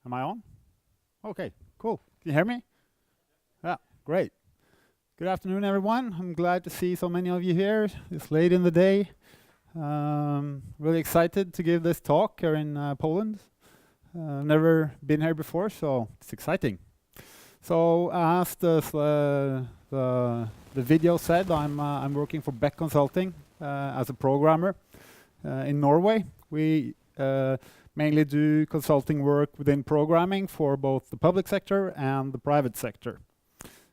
Am I on? Okay, cool. Can you hear me? Yeah, great. Good afternoon, everyone. I'm glad to see so many of you here. It's late in the day. Really excited to give this talk here in Poland. Never been here before, so it's exciting. So as the video said, I'm working for Beck Consulting as a programmer in Norway. We mainly do consulting work within programming for both the public sector and the private sector,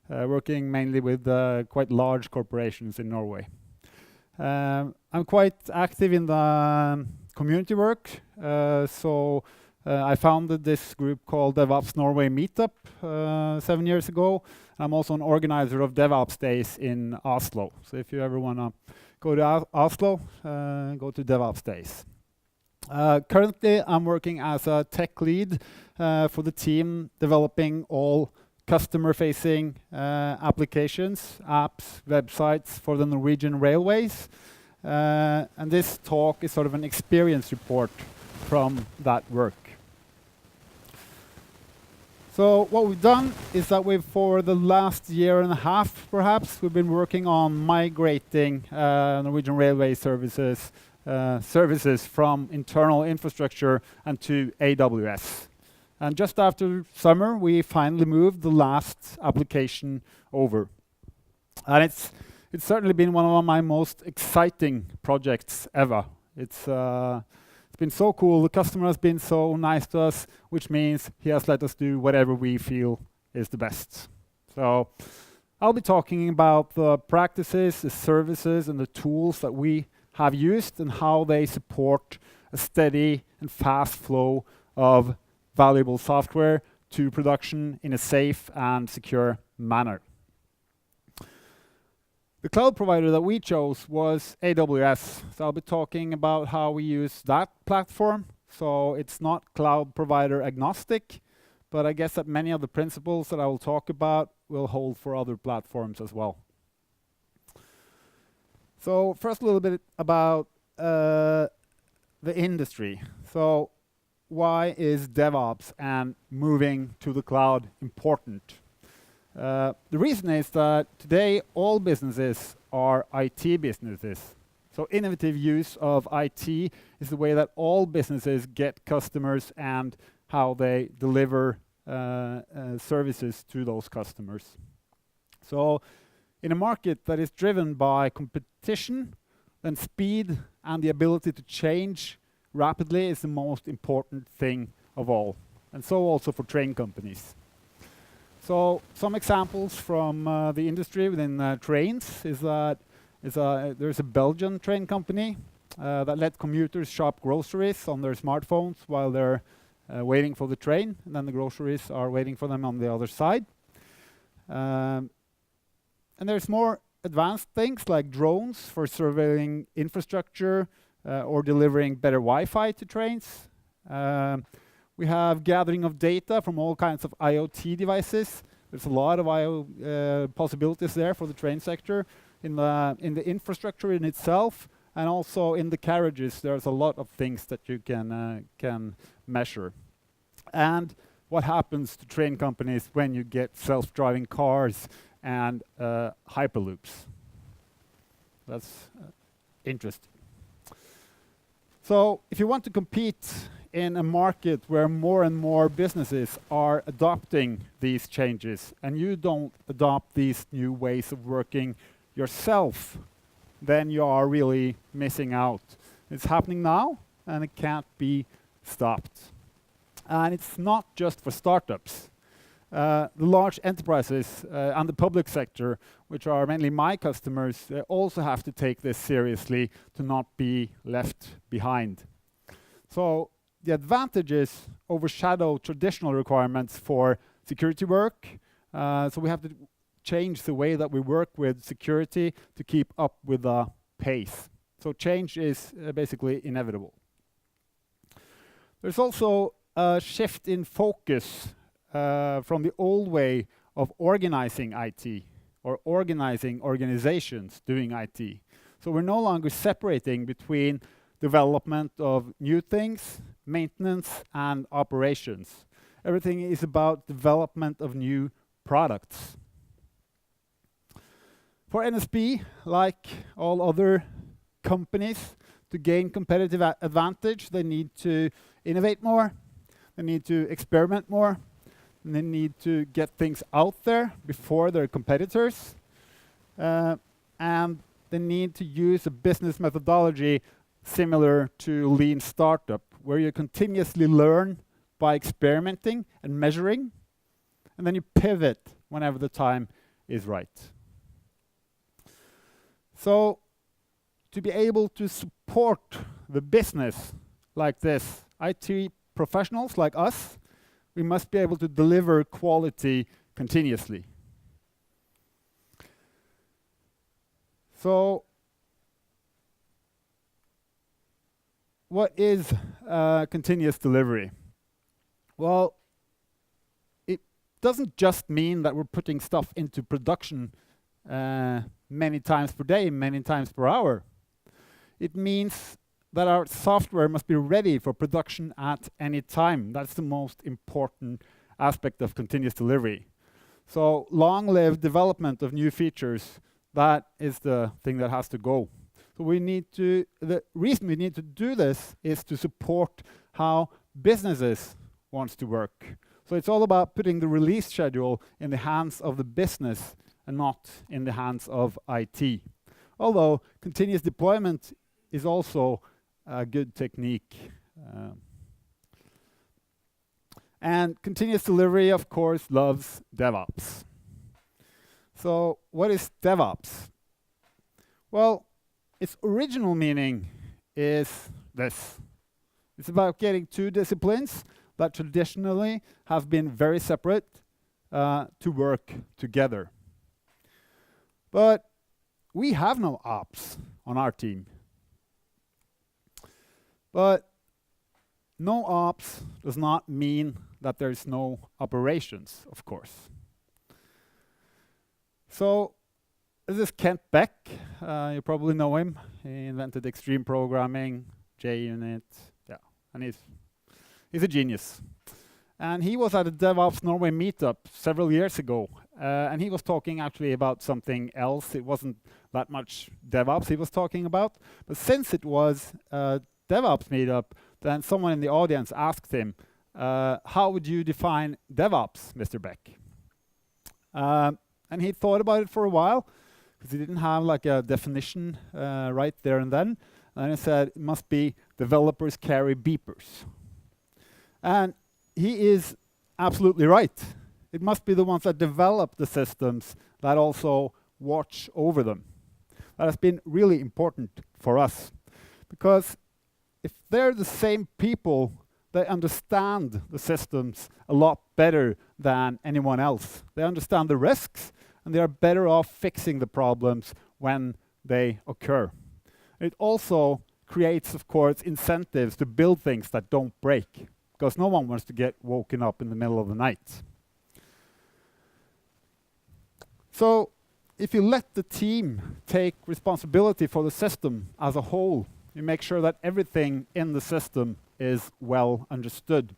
working mainly with quite large corporations in Norway. I'm quite active in the community work, so I founded this group called DevOps Norway Meetup 7 years ago. I'm also an organizer of DevOps Days in Oslo. So if you ever want to go to Oslo, go to DevOps Days. Currently, I'm working as a tech lead for the team developing all customer-facing applications, apps, websites for the Norwegian railways. And this talk is sort of an experience report from that work. So what we've done is that for the last year and a half, perhaps, we've been working on migrating Norwegian railway services from internal infrastructure and to AWS. And just after summer, we finally moved the last application over. And it's certainly been one of my most exciting projects ever. It's been so cool. The customer has been so nice to us, which means he has let us do whatever we feel is the best. So I'll be talking about the practices, the services, and the tools that we have used and how they support a steady and fast flow of valuable software to production in a safe and secure manner. The cloud provider that we chose was AWS. So I'll be talking about how we use that platform. So it's not cloud provider agnostic, but I guess that many of the principles that I will talk about will hold for other platforms as well. So first a little bit about the industry. So why is DevOps and moving to the cloud important? The reason is that today all businesses are IT businesses. So innovative use of IT is the way that all businesses get customers and how they deliver services to those customers. So in a market that is driven by competition, then speed and the ability to change rapidly is the most important thing of all. And so also for train companies. So some examples from the industry within trains is that there's a Belgian train company that let commuters shop groceries on their smartphones while they're waiting for the train, and then the groceries are waiting for them on the other side. And there's more advanced things like drones for surveilling infrastructure or delivering better Wi-Fi to trains. We have gathering of data from all kinds of IoT devices. There's a lot of possibilities there for the train sector. In the infrastructure in itself, and also in the carriages, there's a lot of things that you can measure. And what happens to train companies when you get self-driving cars and hyperloops? That's interesting. So if you want to compete in a market where more and more businesses are adopting these changes, and you don't adopt these new ways of working yourself, then you are really missing out. It's happening now, and it can't be stopped. And it's not just for startups. The large enterprises and the public sector, which are mainly my customers, they also have to take this seriously to not be left behind. So the advantages overshadow traditional requirements for security work. So we have to change the way that we work with security to keep up with the pace. So change is basically inevitable. There's also a shift in focus from the old way of organizing IT or organizing organizations doing IT. So we're no longer separating between development of new things, maintenance, and operations. Everything is about development of new products. For NSB, like all other companies, to gain competitive advantage, they need to innovate more, they need to experiment more, and they need to get things out there before their competitors. And they need to use a business methodology similar to lean startup, where you continuously learn by experimenting and measuring, and then you pivot whenever the time is right. So, to be able to support the business like this, IT professionals like us, we must be able to deliver quality continuously. So, what is continuous delivery? Well, it doesn't just mean that we're putting stuff into production many times per day, many times per hour. It means that our software must be ready for production at any time. That's the most important aspect of continuous delivery. So long-lived development of new features, that is the thing that has to go. So the reason we need to do this is to support how businesses wants to work. So it's all about putting the release schedule in the hands of the business and not in the hands of IT. Although continuous deployment is also a good technique. And continuous delivery, of course, loves DevOps. So what is DevOps? Well, its original meaning is this. It's about getting two disciplines that traditionally have been very separate to work together. But we have no ops on our team. But no ops does not mean that there's no operations, of course. So this is Kent Beck. You probably know him. He invented extreme programming, JUnit, and he's a genius. And he was at a DevOps Norway meetup several years ago, and he was talking actually about something else. It wasn't that much DevOps he was talking about, but since it was a DevOps meetup, then someone in the audience asked him, how would you define DevOps, Mr. Beck? And he thought about it for a while, because he didn't have like a definition right there and then. And he said, it must be developers carry beepers. And he is absolutely right. It must be the ones that develop the systems that also watch over them. That has been really important for us. Because if they're the same people, they understand the systems a lot better than anyone else. They understand the risks, and they are better off fixing the problems when they occur. It also creates, of course, incentives to build things that don't break, because no one wants to get woken up in the middle of the night. So if you let the team take responsibility for the system as a whole, you make sure that everything in the system is well understood.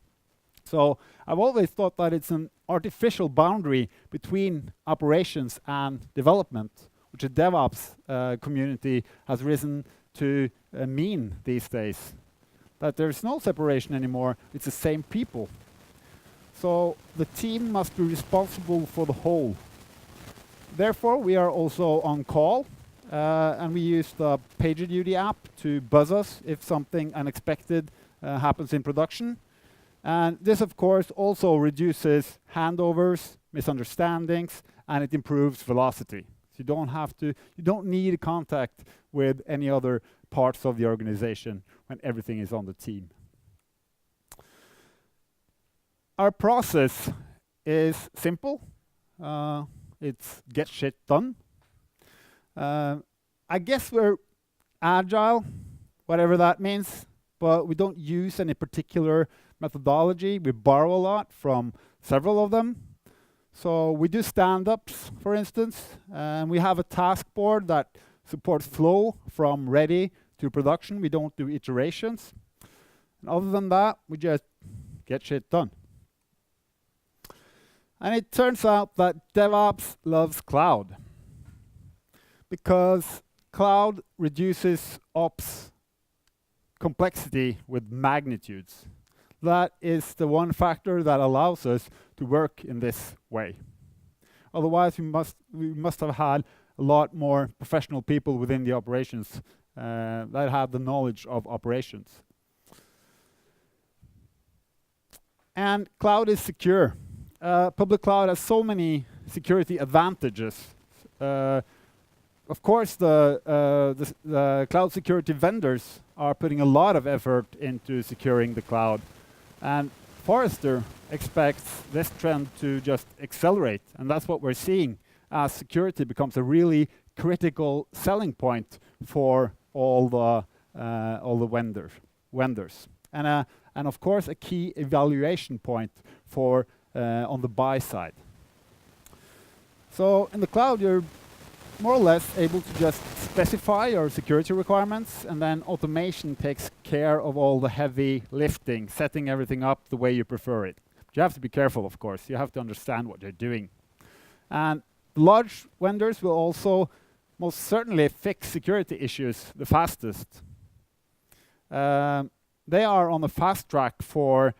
So I've always thought that it's an artificial boundary between operations and development, which the DevOps community has risen to mean these days. That there's no separation anymore, it's the same people. So the team must be responsible for the whole. Therefore, we are also on call, and we use the PagerDuty app to buzz us if something unexpected happens in production. And this, of course, also reduces handovers, misunderstandings, and it improves velocity. So you don't need contact with any other parts of the organization when everything is on the team. Our process is simple. It's get shit done. I guess we're agile, whatever that means, but we don't use any particular methodology. We borrow a lot from several of them. So we do stand-ups, for instance, and we have a task board that supports flow from ready to production. We don't do iterations. And other than that, we just get shit done. And it turns out that DevOps loves cloud because cloud reduces ops complexity with magnitudes. That is the one factor that allows us to work in this way. Otherwise, we must have had a lot more professional people within the operations that have the knowledge of operations. And cloud is secure. Public cloud has so many security advantages. Of course, the cloud security vendors are putting a lot of effort into securing the cloud. And Forrester expects this trend to just accelerate. And that's what we're seeing as security becomes a really critical selling point for all the vendors. And of course, a key evaluation point for on the buy side. So in the cloud, you're more or less able to just specify your security requirements, and then automation takes care of all the heavy lifting, setting everything up the way you prefer it. But you have to be careful, of course. You have to understand what you're doing. And large vendors will also most certainly fix security issues the fastest. They are on the fast track for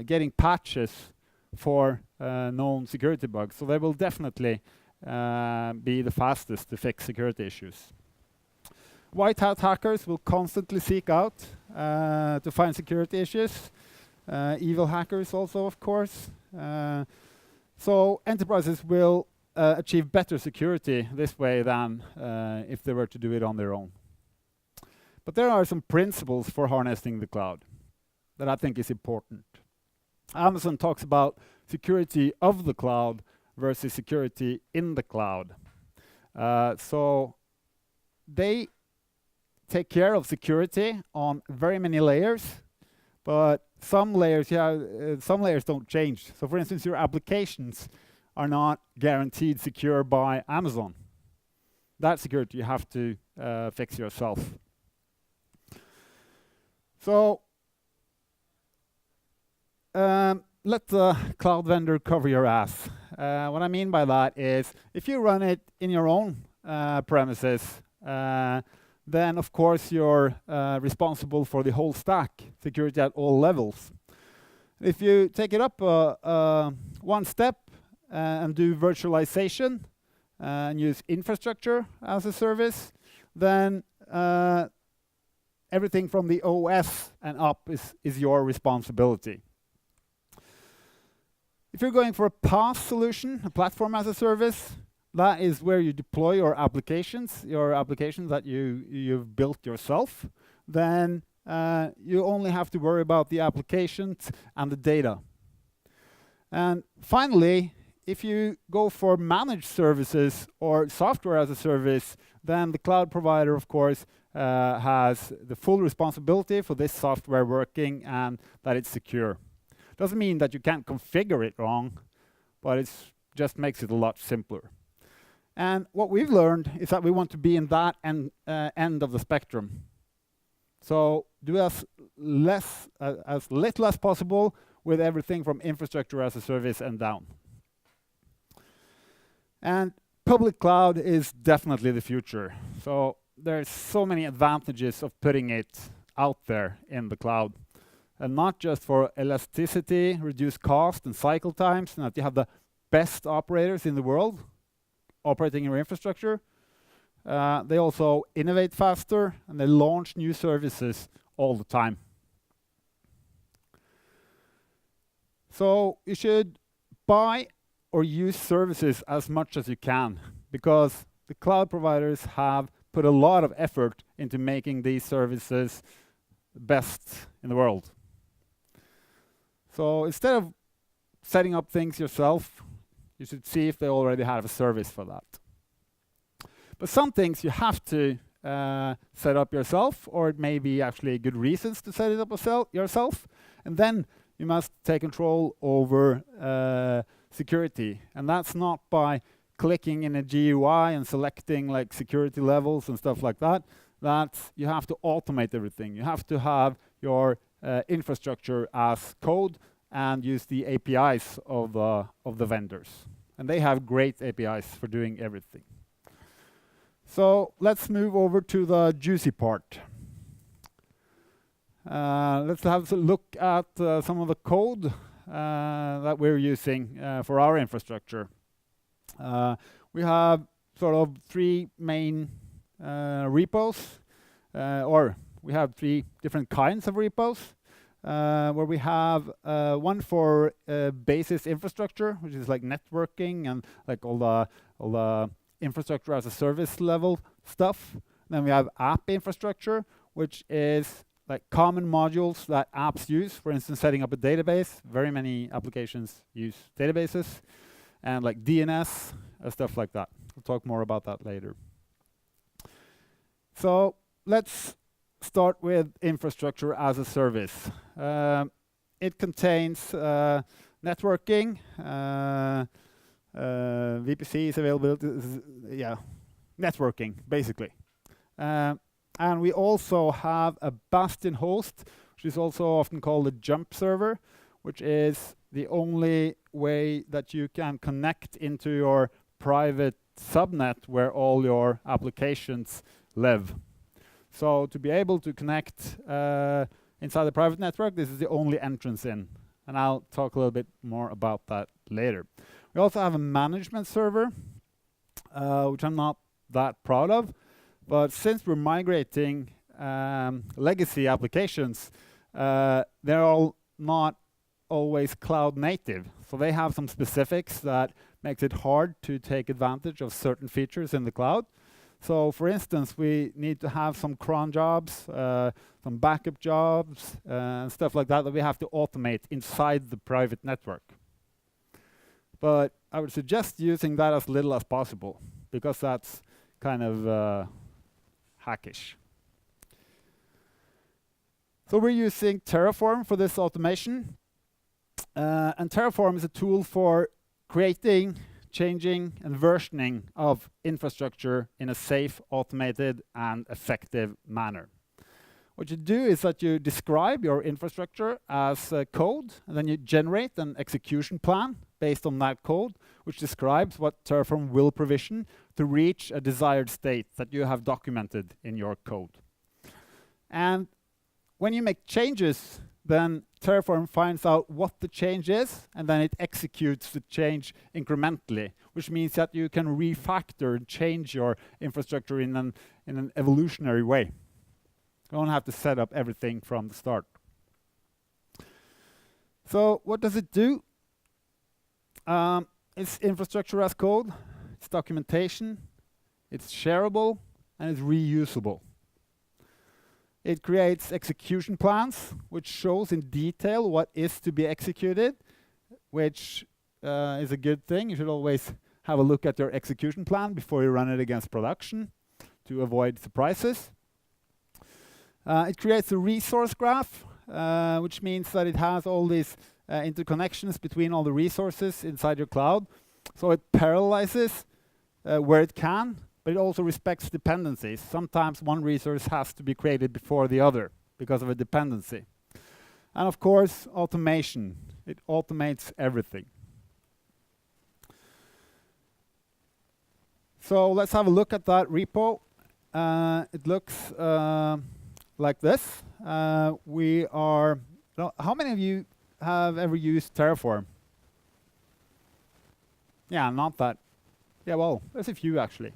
getting patches for known security bugs. So they will definitely be the fastest to fix security issues. White hat hackers will constantly seek out to find security issues. Evil hackers also, of course. So enterprises will achieve better security this way than if they were to do it on their own. But there are some principles for harnessing the cloud that I think is important. Amazon talks about security of the cloud versus security in the cloud. So they take care of security on very many layers, but some layers don't change. So for instance, your applications are not guaranteed secure by Amazon. That security you have to fix yourself. So let the cloud vendor cover your ass. What I mean by that is, if you run it in your own premises, then of course you're responsible for the whole stack, security at all levels. If you take it up one step and do virtualization and use infrastructure as a service, then everything from the OS and up is your responsibility. If you're going for a PaaS solution, a platform as a service, that is where you deploy your applications that you've built yourself. Then you only have to worry about the applications and the data. And finally, if you go for managed services or software as a service, then the cloud provider, of course, has the full responsibility for this software working and that it's secure. Doesn't mean that you can't configure it wrong, but it just makes it a lot simpler. And what we've learned is that we want to be in that end of the spectrum. So do as little as possible with everything from infrastructure as a service and down. And public cloud is definitely the future. So there's so many advantages of putting it out there in the cloud. And not just for elasticity, reduced cost and cycle times, and that you have the best operators in the world operating your infrastructure. They also innovate faster, and they launch new services all the time. So you should buy or use services as much as you can, because the cloud providers have put a lot of effort into making these services best in the world. So instead of setting up things yourself, you should see if they already have a service for that. But some things you have to set up yourself, or it may be actually good reasons to set it up yourself. And then you must take control over security. And that's not by clicking in a GUI and selecting like security levels and stuff like that. That's, you have to automate everything. You have to have your infrastructure as code and use the APIs of the vendors. And they have great APIs for doing everything. So let's move over to the juicy part. Let's have a look at some of the code that we're using for our infrastructure. We have sort of three main repos, or we have three different kinds of repos, where we have one for basis infrastructure, which is like networking and like all the infrastructure as a service level stuff. Then we have app infrastructure, which is like common modules that apps use. For instance, setting up a database. Very many applications use databases, and like DNS and stuff like that. We'll talk more about that later. So let's start with infrastructure as a service. It contains networking, VPCs, availability, networking basically. And we also have a Bastion host, which is also often called a jump server, which is the only way that you can connect into your private subnet where all your applications live. So to be able to connect inside the private network, this is the only entrance in. And I'll talk a little bit more about that later. We also have a management server, which I'm not that proud of. But since we're migrating legacy applications, they're all not always cloud native. So they have some specifics that makes it hard to take advantage of certain features in the cloud. So for instance, we need to have some cron jobs, some backup jobs, and stuff like that we have to automate inside the private network. But I would suggest using that as little as possible, because that's kind of hackish. So we're using Terraform for this automation. And Terraform is a tool for creating, changing, and versioning of infrastructure in a safe, automated, and effective manner. What you do is that you describe your infrastructure as code, and then you generate an execution plan based on that code, which describes what Terraform will provision to reach a desired state that you have documented in your code. And when you make changes, then Terraform finds out what the change is, and then it executes the change incrementally, which means that you can refactor and change your infrastructure in an evolutionary way. You don't have to set up everything from the start. So what does it do? It's infrastructure as code, it's documentation, it's shareable, and it's reusable. It creates execution plans, which shows in detail what is to be executed, which is a good thing. You should always have a look at your execution plan before you run it against production to avoid surprises. It creates a resource graph, which means that it has all these interconnections between all the resources inside your cloud. So it parallelizes where it can, but it also respects dependencies. Sometimes one resource has to be created before the other because of a dependency. And of course, automation. It automates everything. So let's have a look at that repo. It looks like this. How many of you have ever used Terraform? Yeah, not that. Yeah, well, there's a few actually.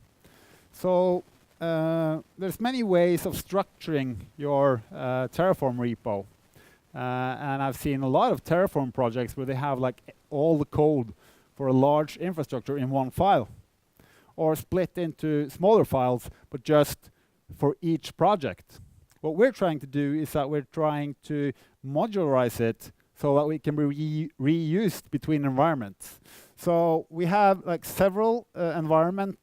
So there's many ways of structuring your Terraform repo. And I've seen a lot of Terraform projects where they have like all the code for a large infrastructure in one file, or split into smaller files, but just for each project. What we're trying to do is that we're trying to modularize it so that we can be reused between environments. So we have like several environment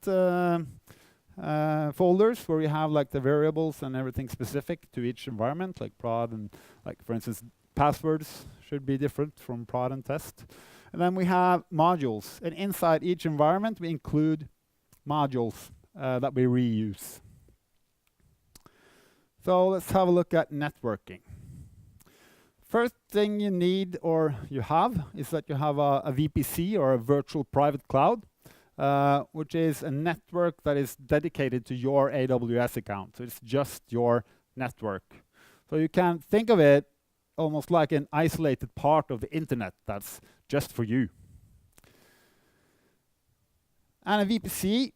folders where we have like the variables and everything specific to each environment, like prod and like, for instance, passwords should be different from prod and test. And then we have modules, and inside each environment we include modules that we reuse. So let's have a look at networking. First thing you need or you have is that you have a VPC or a virtual private cloud, which is a network that is dedicated to your AWS account. So it's just your network. So you can think of it almost like an isolated part of the internet that's just for you. And a VPC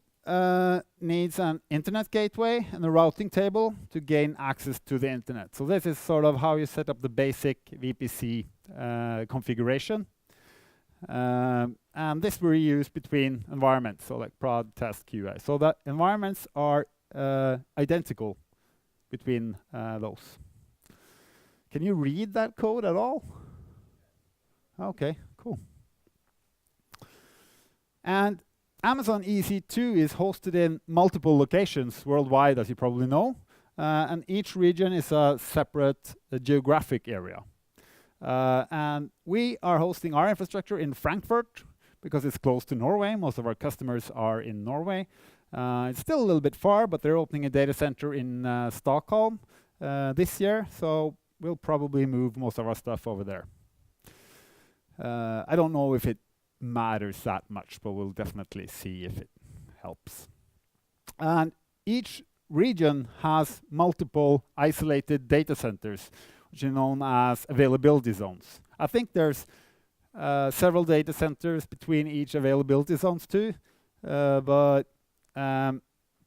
needs an internet gateway and a routing table to gain access to the internet. So this is sort of how you set up the basic VPC configuration. And this we reuse between environments, so like prod, test, QA. So that environments are identical between those. Can you read that code at all? Okay, cool. And Amazon EC2 is hosted in multiple locations worldwide, as you probably know. And each region is a separate geographic area. And we are hosting our infrastructure in Frankfurt because it's close to Norway. Most of our customers are in Norway. It's still a little bit far, but they're opening a data center in Stockholm this year. So we'll probably move most of our stuff over there. I don't know if it matters that much, but we'll definitely see if it helps. And each region has multiple isolated data centers, which are known as availability zones. I think there's several data centers between each availability zones too, but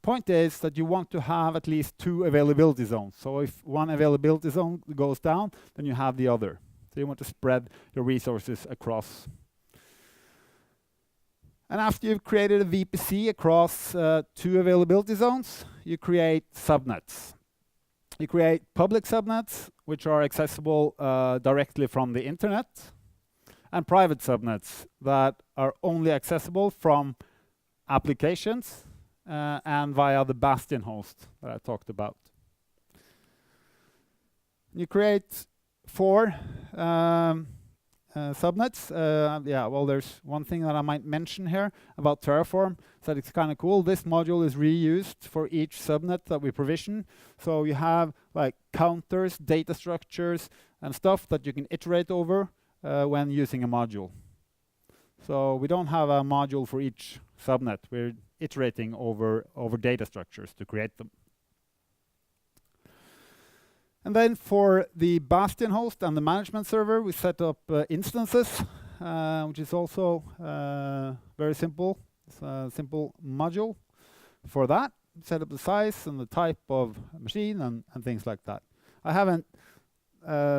point is that you want to have at least 2 availability zones. So if one availability zone goes down, then you have the other. So you want to spread your resources across. And after you've created a VPC across 2 availability zones, you create subnets. You create public subnets, which are accessible directly from the internet, and private subnets that are only accessible from applications and via the Bastion host that I talked about. You create 4 subnets. Yeah, well, there's one thing that I might mention here about Terraform, is that it's kind of cool. This module is reused for each subnet that we provision. So you have like counters, data structures, and stuff that you can iterate over when using a module. So we don't have a module for each subnet. We're iterating over data structures to create them. And then for the Bastion host and the management server, we set up instances, which is also very simple. It's a simple module for that. Set up the size and the type of machine and things like that. I haven't,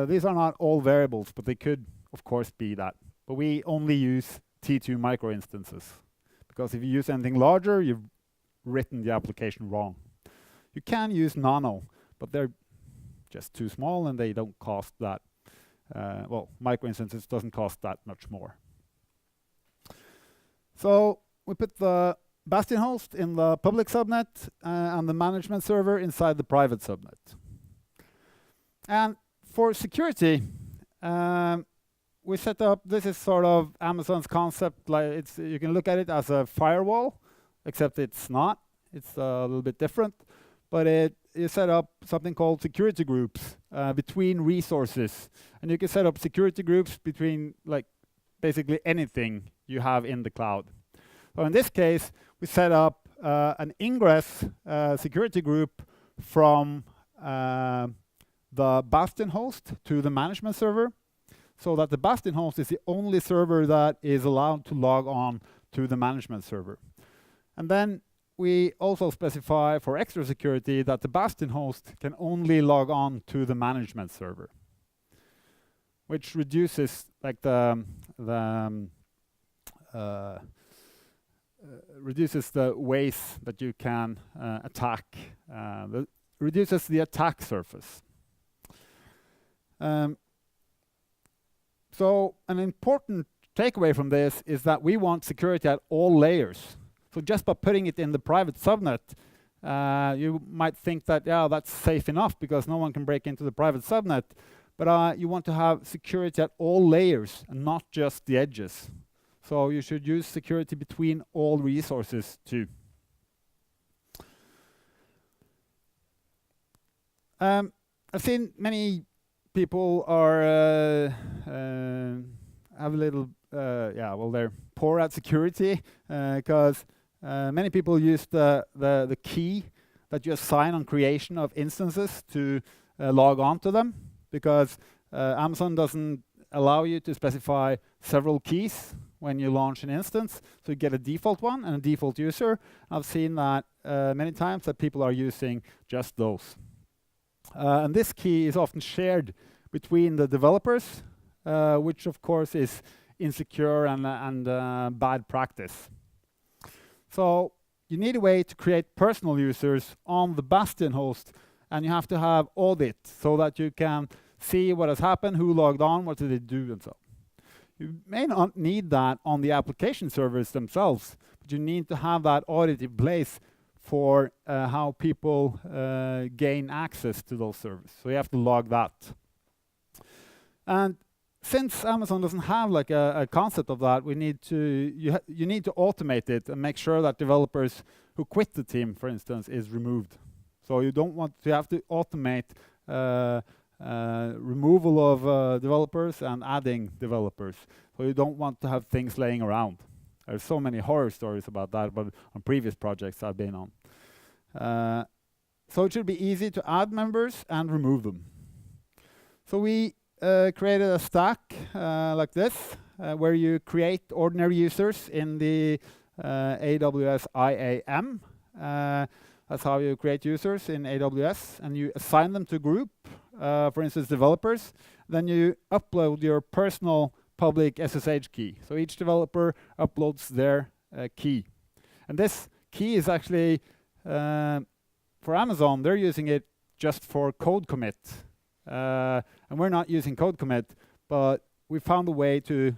these are not all variables, but they could, of course, be that. But we only use T2 micro instances, because if you use anything larger, you've written the application wrong. You can use nano, but they're just too small and they don't cost that. Well, micro instances doesn't cost that much more. So we put the Bastion host in the public subnet and the management server inside the private subnet. And for security, we set up, this is sort of Amazon's concept, like you can look at it as a firewall, except it's not. It's a little bit different. But you set up something called security groups between resources. And you can set up security groups between like basically anything you have in the cloud. So in this case, we set up an ingress security group from the Bastion host to the management server, so that the Bastion host is the only server that is allowed to log on to the management server. And then we also specify for extra security that the Bastion host can only log on to the management server, which reduces like reduces the ways that you can attack, reduces the attack surface. So an important takeaway from this is that we want security at all layers. So just by putting it in the private subnet, you might think that, yeah, that's safe enough because no one can break into the private subnet. But you want to have security at all layers and not just the edges. So you should use security between all resources too. I've seen many people are have a little they're poor at security because many people use the key that you assign on creation of instances to log on to them, because Amazon doesn't allow you to specify several keys when you launch an instance, so you get a default one and a default user. I've seen that many times that people are using just those. And this key is often shared between the developers, which of course is insecure and bad practice. So you need a way to create personal users on the Bastion host, and you have to have audit so that you can see what has happened, who logged on, what did they do, and so on. You may not need that on the application servers themselves, but you need to have that audit in place for how people gain access to those servers. So you have to log that. And since Amazon doesn't have like a concept of that, you need to automate it and make sure that developers who quit the team, for instance, is removed. So you don't want to have to automate removal of developers and adding developers. So you don't want to have things laying around. There's so many horror stories about that, but on previous projects I've been on. So it should be easy to add members and remove them. So we created a stack like this, where you create ordinary users in the AWS IAM. That's how you create users in AWS, and you assign them to a group, for instance, developers. Then you upload your personal public SSH key. So each developer uploads their key. And this key is actually, for Amazon, they're using it just for code commit. And we're not using code commit, but we found a way to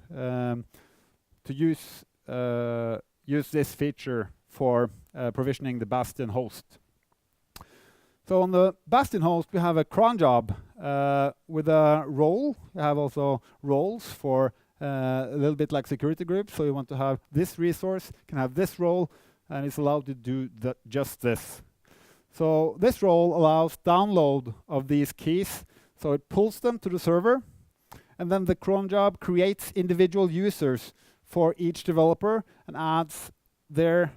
use this feature for provisioning the Bastion host. So on the Bastion host, we have a cron job with a role. We have also roles for a little bit like security groups. So you want to have this resource, can have this role, and it's allowed to do just this. So this role allows download of these keys. So it pulls them to the server, and then the cron job creates individual users for each developer and adds their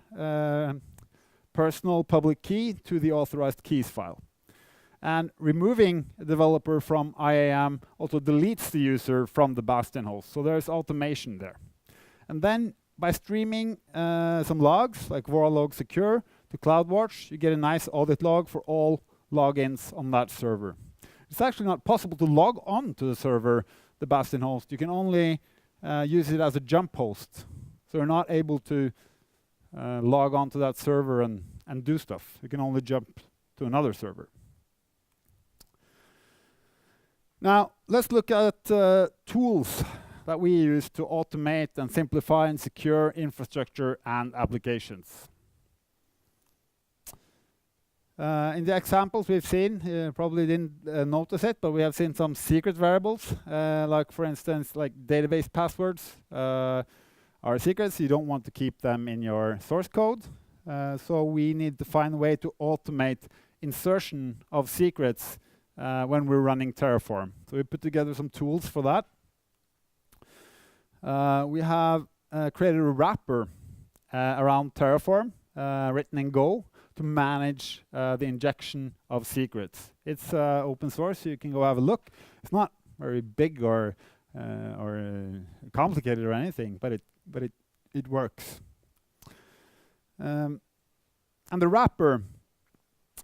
personal public key to the authorized keys file. And removing a developer from IAM also deletes the user from the Bastion host. So there's automation there. And then by streaming some logs, like Vorlog Secure to CloudWatch, you get a nice audit log for all logins on that server. It's actually not possible to log on to the server, the Bastion host. You can only use it as a jump host. So you're not able to log on to that server and do stuff. You can only jump to another server. Now, let's look at tools that we use to automate and simplify and secure infrastructure and applications. In the examples we've seen, you probably didn't notice it, but we have seen some secret variables, like for instance, like database passwords are secrets. You don't want to keep them in your source code. So we need to find a way to automate insertion of secrets when we're running Terraform. So we put together some tools for that. We have created a wrapper around Terraform, written in Go, to manage the injection of secrets. It's open source, so you can go have a look. It's not very big or complicated or anything, but it works. And the wrapper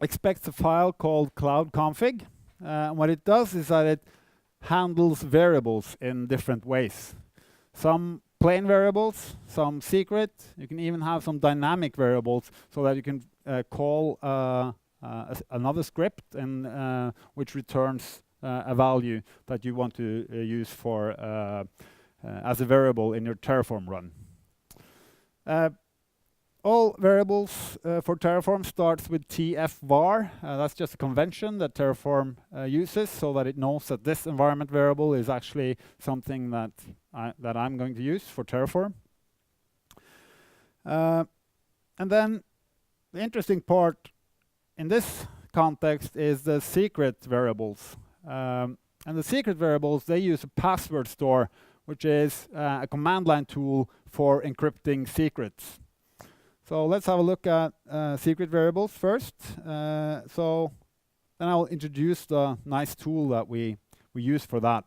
expects a file called cloud config. What it does is that it handles variables in different ways. Some plain variables, some secret. You can even have some dynamic variables so that you can call another script and which returns a value that you want to use for as a variable in your Terraform run. All variables for Terraform starts with tfvar. That's just a convention that Terraform uses so that it knows that this environment variable is actually something that I'm going to use for Terraform. And then the interesting part in this context is the secret variables. And And the secret variables, they use a password store, which is a command line tool for encrypting secrets. So let's have a look at secret variables first. So then I'll introduce the nice tool that we use for that.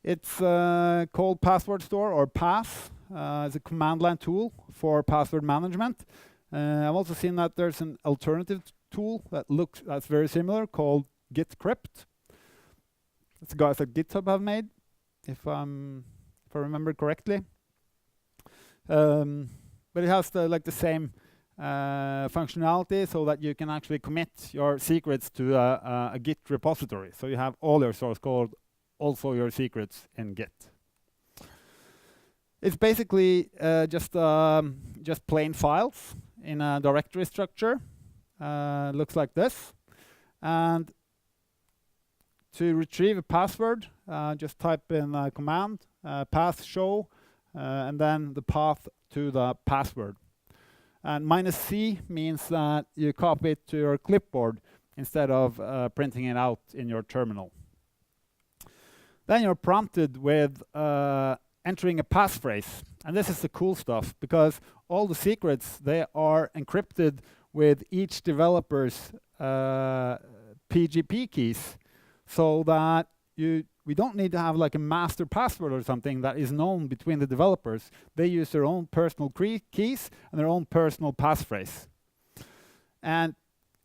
It's called password store, or pass. It's a command line tool for password management. I've also seen that there's an alternative tool that's very similar, called gitcrypt. It's guys at GitHub have made, if I remember correctly. But it has the same functionality, so that you can actually commit your secrets to a Git repository. So you have all your source code, also your secrets in Git. It's basically just plain files in a directory structure. Looks like this. And to retrieve a password, just type in a command, path show, and then the path to the password. And -C means that you copy it to your clipboard instead of printing it out in your terminal. Then you're prompted with entering a passphrase. And this is the cool stuff, because all the secrets, they are encrypted with each developer's PGP keys, so that we don't need to have like a master password or something that is known between the developers. They use their own personal keys and their own personal passphrase. And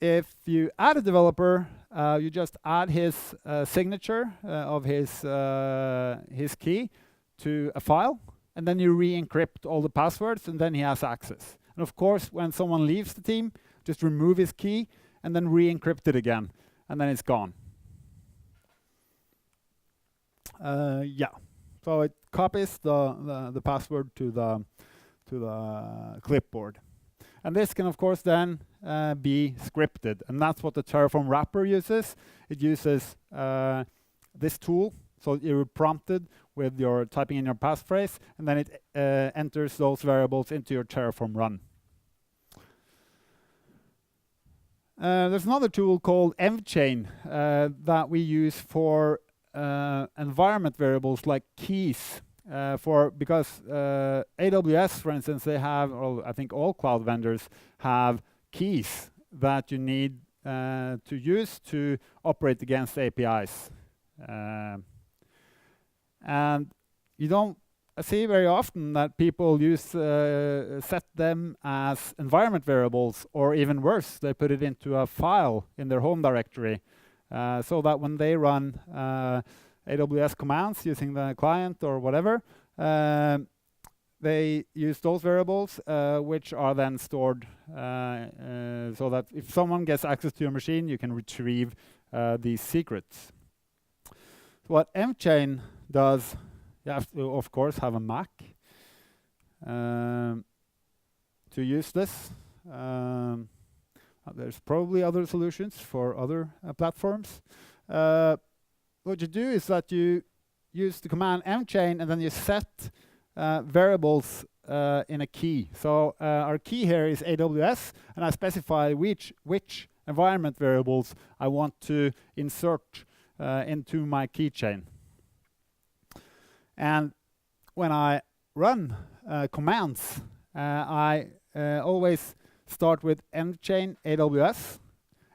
if you add a developer, you just add his signature of his key to a file, and then you re-encrypt all the passwords, and then he has access. And of course, when someone leaves the team, just remove his key and then re-encrypt it again, and then it's gone. Yeah, so it copies the password to the clipboard, and this can of course then be scripted, and that's what the Terraform wrapper uses. It uses this tool, so you're prompted with your typing in your passphrase, and then it enters those variables into your Terraform run. There's another tool called mchain that we use for environment variables like keys, because AWS, for instance, they have, or I think all cloud vendors have keys that you need to use to operate against APIs. And you don't see very often that people set them as environment variables, or even worse, they put it into a file in their home directory, so that when they run AWS commands using the client or whatever, they use those variables, which are then stored, so that if someone gets access to your machine, you can retrieve these secrets. So what mchain does, you have to, of course, have a Mac to use this. There's probably other solutions for other platforms. What you do is that you use the command mchain, and then you set variables in a key. So our key here is AWS, and I specify which environment variables I want to insert into my keychain. And when I run commands, I always start with mchain AWS,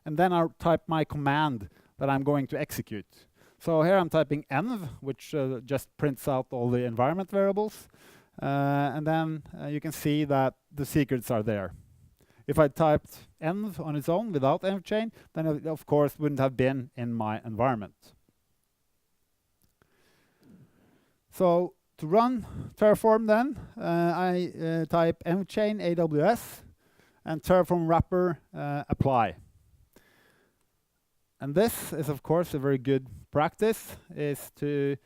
and then I'll type my command that I'm going to execute. So here I'm typing env, which just prints out all the environment variables, and then you can see that the secrets are there. If I typed env on its own without mchain, then it of course wouldn't have been in my environment. So to run Terraform then, I type mchain AWS and Terraform wrapper apply. And this is of course a very good practice, is to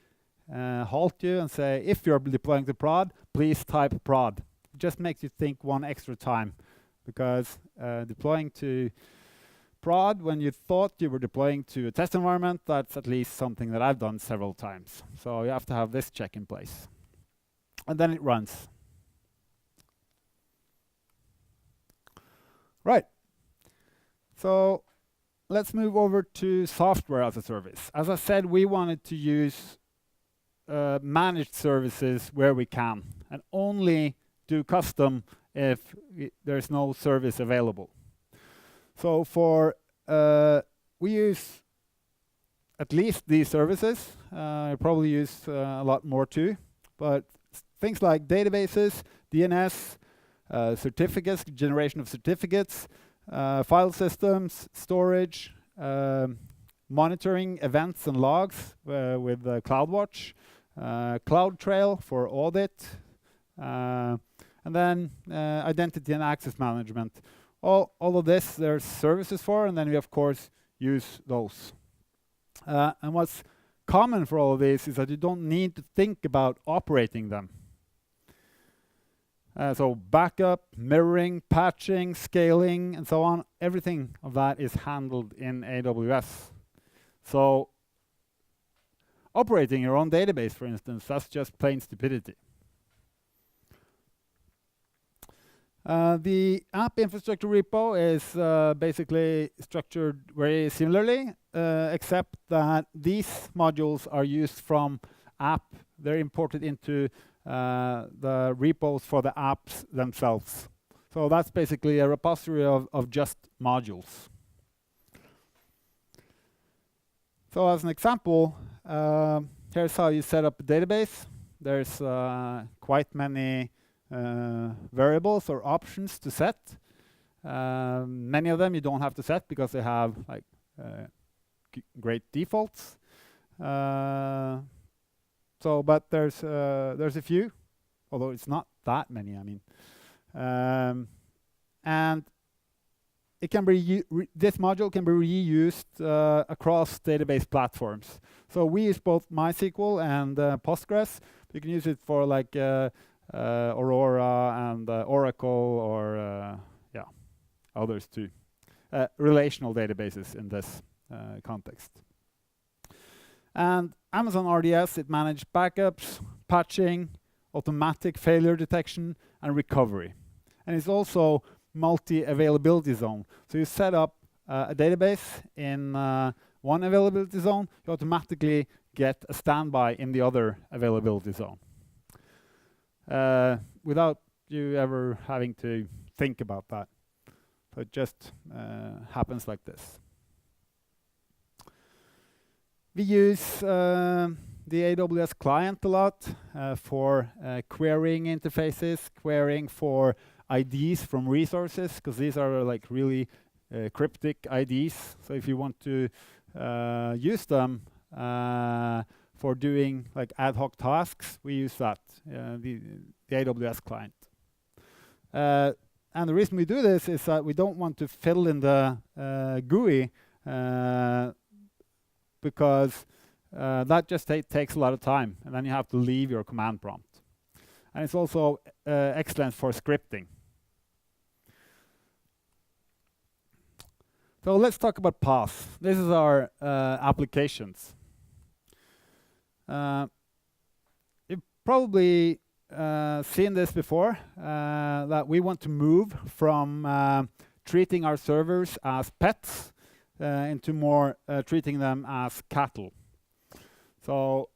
halt you and say, if you're deploying to prod, please type prod. It just makes you think one extra time, because deploying to prod when you thought you were deploying to a test environment, that's at least something that I've done several times. So you have to have this check in place. And then it runs. Right. So let's move over to software as a service. As I said, we wanted to use managed services where we can, and only do custom if there's no service available. So for we use at least these services. I probably use a lot more too, but things like databases, DNS, certificates, generation of certificates, file systems, storage, monitoring events and logs with CloudWatch, CloudTrail for audit, and then identity and access management. All of this there's services for, and then we of course use those. And what's common for all of these is that you don't need to think about operating them. So backup, mirroring, patching, scaling, and so on, everything of that is handled in AWS. So operating your own database, for instance, that's just plain stupidity. The app infrastructure repo is basically structured very similarly, except that these modules are used from app. They're imported into the repos for the apps themselves. So that's basically a repository of just modules. So as an example, here's how you set up a database. There's quite many variables or options to set. Many of them you don't have to set because they have like great defaults. But there's a few, although it's not that many. I mean, and it can be this module can be reused across database platforms. So we use both MySQL and Postgres. You can use it for like Aurora and Oracle, or others too. Relational databases in this context. And Amazon RDS, it manages backups, patching, automatic failure detection, and recovery. And it's also multi-availability zone. So you set up a database in one availability zone, you automatically get a standby in the other availability zone. Without you ever having to think about that. So it just happens like this. We use the AWS client a lot for querying interfaces, querying for IDs from resources, because these are like really cryptic IDs. So if you want to use them for doing like ad hoc tasks, we use that, the AWS client. And the reason we do this is that we don't want to fiddle in the GUI because that just takes a lot of time, and then you have to leave your command prompt. And it's also excellent for scripting. So let's talk about PaaS. This is our applications. You've probably seen this before, that we want to move from treating our servers as pets into more treating them as cattle. So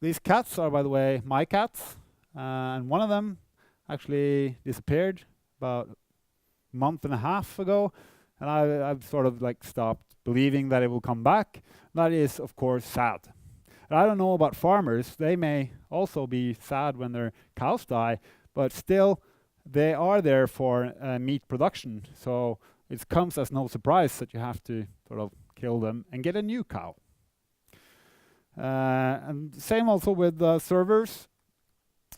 these cats are, by the way, my cats, and one of them actually disappeared about a month and a half ago, and I've sort of like stopped believing that it will come back. That is, of course, sad. And I don't know about farmers. They may also be sad when their cows die, but still, they are there for meat production. So it comes as no surprise that you have to sort of kill them and get a new cow. And same also with servers.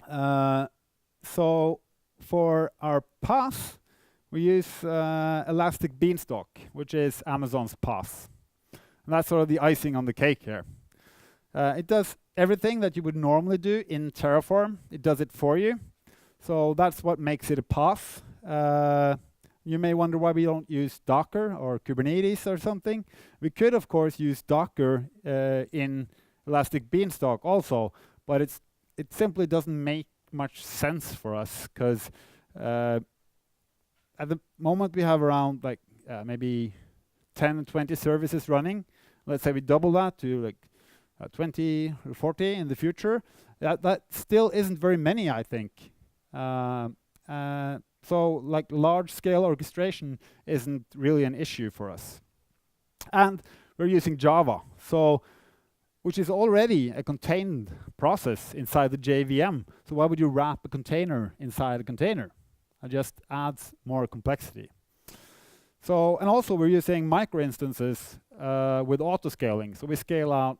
So for our PaaS, we use Elastic Beanstalk, which is Amazon's PaaS. And that's sort of the icing on the cake here. It does everything that you would normally do in Terraform. It does it for you. So that's what makes it a PaaS. You may wonder why we don't use Docker or Kubernetes or something. We could, of course, use Docker in Elastic Beanstalk also, but it simply doesn't make much sense for us, because at the moment we have around like maybe 10 and 20 services running. Let's say we double that to like 20 or 40 in the future. That still isn't very many, I think. So like large-scale orchestration isn't really an issue for us. And we're using Java, which is already a contained process inside the JVM. So why would you wrap a container inside a container? It just adds more complexity. So, and also we're using micro-instances with auto-scaling. So we scale out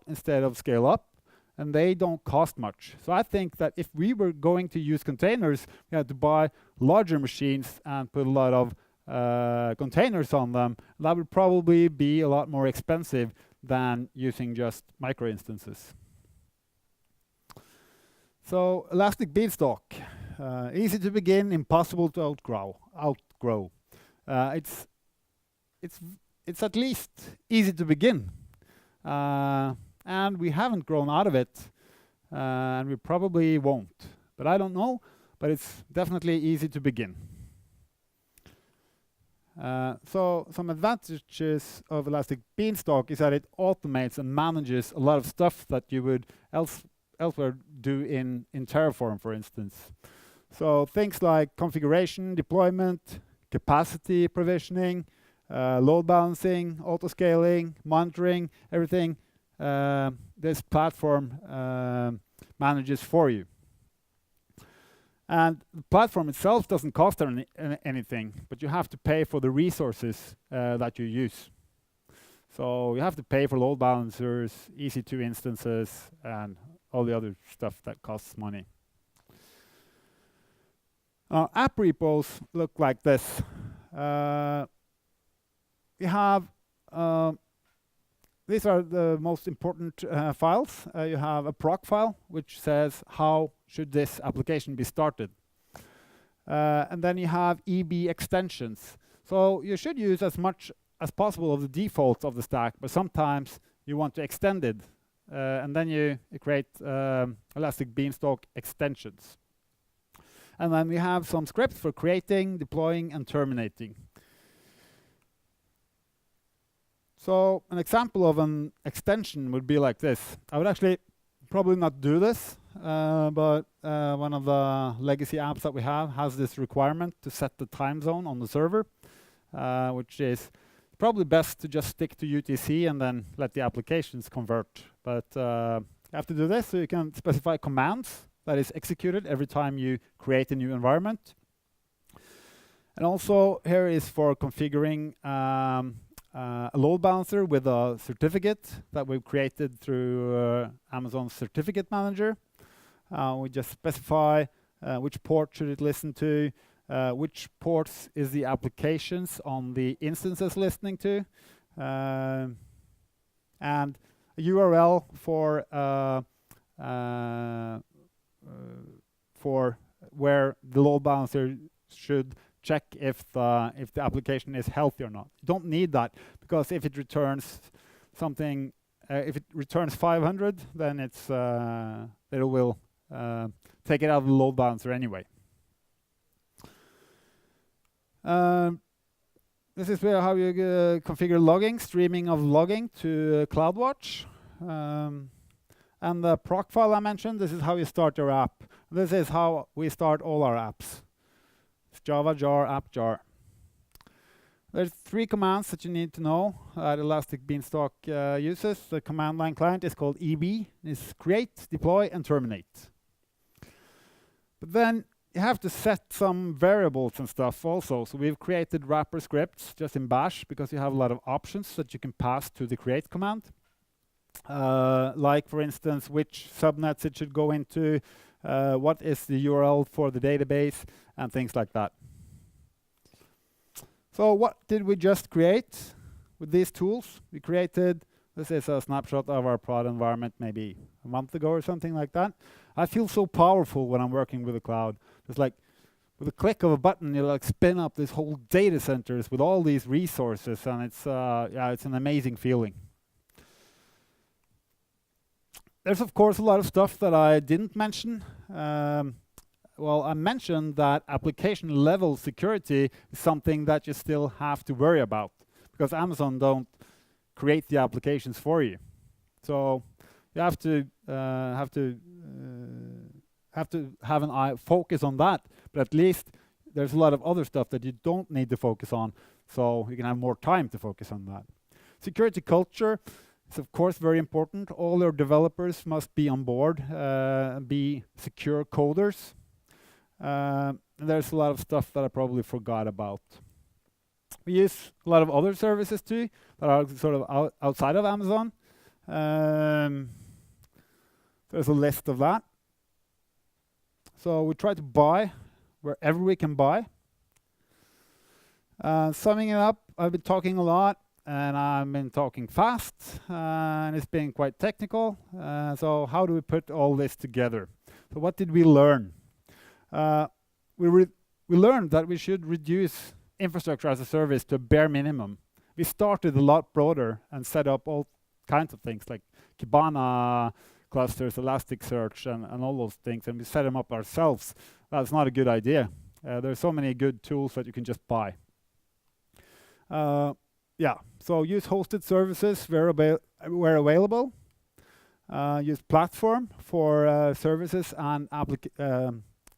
instead of scale up, and they don't cost much. So I think that if we were going to use containers, we had to buy larger machines and put a lot of containers on them. That would probably be a lot more expensive than using just micro-instances. So Elastic Beanstalk, easy to begin, impossible to outgrow. It's at least easy to begin. And we haven't grown out of it, and we probably won't. But I don't know, but it's definitely easy to begin. So some advantages of Elastic Beanstalk is that it automates and manages a lot of stuff that you would elsewhere do in Terraform, for instance. So things like configuration, deployment, capacity provisioning, load balancing, auto-scaling, monitoring, everything this platform manages for you. And the platform itself doesn't cost anything, but you have to pay for the resources that you use. So you have to pay for load balancers, EC2 instances, and all the other stuff that costs money. App repos look like this. We have these are the most important files. You have a proc file, which says how should this application be started. And then you have EB extensions. So you should use as much as possible of the defaults of the stack, but sometimes you want to extend it. And then you create Elastic Beanstalk extensions. And then we have some scripts for creating, deploying, and terminating. So an example of an extension would be like this. I would actually probably not do this, but one of the legacy apps that we have has this requirement to set the time zone on the server, which is probably best to just stick to UTC and then let the applications convert. But you have to do this, so you can specify commands that is executed every time you create a new environment. And also here is for configuring a load balancer with a certificate that we've created through Amazon's certificate manager. We just specify which port should it listen to, which ports is the applications on the instances listening to, and a URL for where the load balancer should check if the application is healthy or not. You don't need that, because if it returns something, if it returns 500, then it will take it out of the load balancer anyway. This is how you configure logging, streaming of logging to CloudWatch. And the proc file I mentioned, this is how you start your app. This is how we start all our apps. It's Java jar, app jar. There's 3 commands that you need to know that Elastic Beanstalk uses. The command line client is called EB. It's create, deploy, and terminate. But then you have to set some variables and stuff also. So we've created wrapper scripts just in Bash because you have a lot of options that you can pass to the create command. Like, for instance, which subnets it should go into, what is the URL for the database, and things like that. So what did we just create with these tools? We created, this is a snapshot of our prod environment maybe a month ago or something like that. I feel so powerful when I'm working with the cloud. It's like with a click of a button, you like spin up this whole data centers with all these resources, and it's an amazing feeling. There's of course a lot of stuff that I didn't mention. well, I mentioned that application level security is something that you still have to worry about, because Amazon don't create the applications for you. So you have to have an eye focus on that. But at least there's a lot of other stuff that you don't need to focus on, so you can have more time to focus on that. Security culture is of course very important. All your developers must be on board, be secure coders. And there's a lot of stuff that I probably forgot about. We use a lot of other services too that are sort of outside of Amazon. There's a list of that. So we try to buy wherever we can buy. Summing it up, I've been talking a lot and I've been talking fast and it's been quite technical. So how do we put all this together? So what did we learn? We learned that we should reduce infrastructure as a service to a bare minimum. We started a lot broader and set up all kinds of things like Kibana clusters, Elasticsearch, and all those things, and we set them up ourselves. That's not a good idea. There's so many good tools that you can just buy. Yeah, so use hosted services where available. Use platform for services and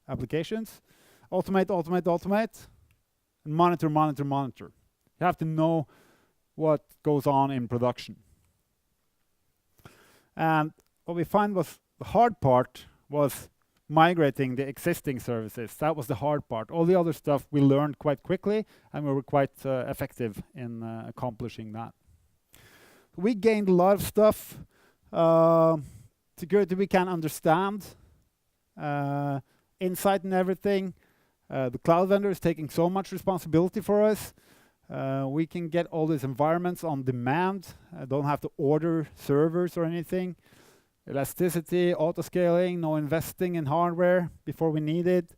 applications. Automate. And monitor. You have to know what goes on in production. And what we find was the hard part was migrating the existing services. That was the hard part. All the other stuff we learned quite quickly, and we were quite effective in accomplishing that. We gained a lot of stuff. Security we can understand. Insight and everything. The cloud vendor is taking so much responsibility for us. We can get all these environments on demand. Don't have to order servers or anything. Elasticity, auto-scaling, no investing in hardware before we need it.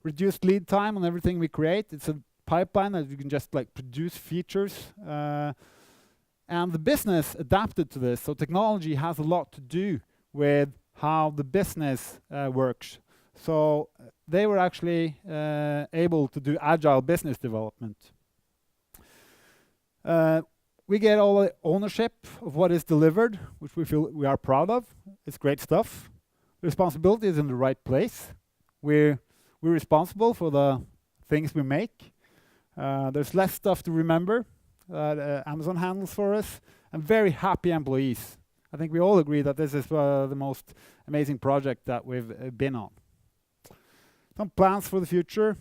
Reduced lead time on everything we create. It's a pipeline that you can just like produce features. And the business adapted to this. So technology has a lot to do with how the business works. So they were actually able to do agile business development. We get all the ownership of what is delivered, which we feel we are proud of. It's great stuff. Responsibility is in the right place. We're responsible for the things we make. There's less stuff to remember that Amazon handles for us, and very happy employees. I think we all agree that this is the most amazing project that we've been on. Some plans for the future.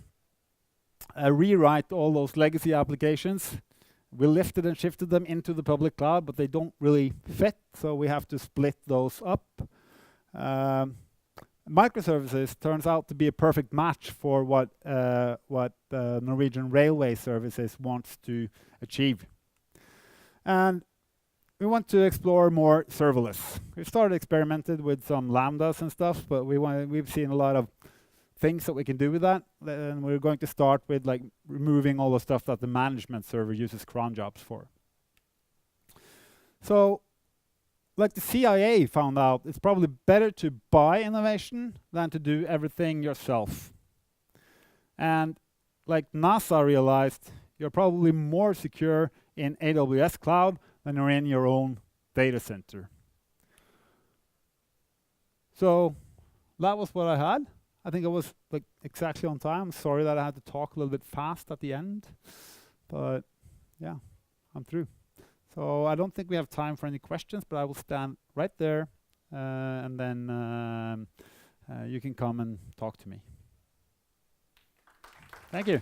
Rewrite all those legacy applications. We lifted and shifted them into the public cloud, but they don't really fit, so we have to split those up. Microservices turns out to be a perfect match for what Norwegian Railway Services wants to achieve. And we want to explore more serverless. We've started experimented with some lambdas and stuff, but we've seen a lot of things that we can do with that, and we're going to start with like removing all the stuff that the management server uses cron jobs for. So, like the CIA found out, it's probably better to buy innovation than to do everything yourself. And like NASA realized, you're probably more secure in AWS cloud than you're in your own data center. So that was what I had. I think I was like exactly on time. Sorry that I had to talk a little bit fast at the end, but yeah, I'm through. So I don't think we have time for any questions, but I will stand right there and then you can come and talk to me. Thank you.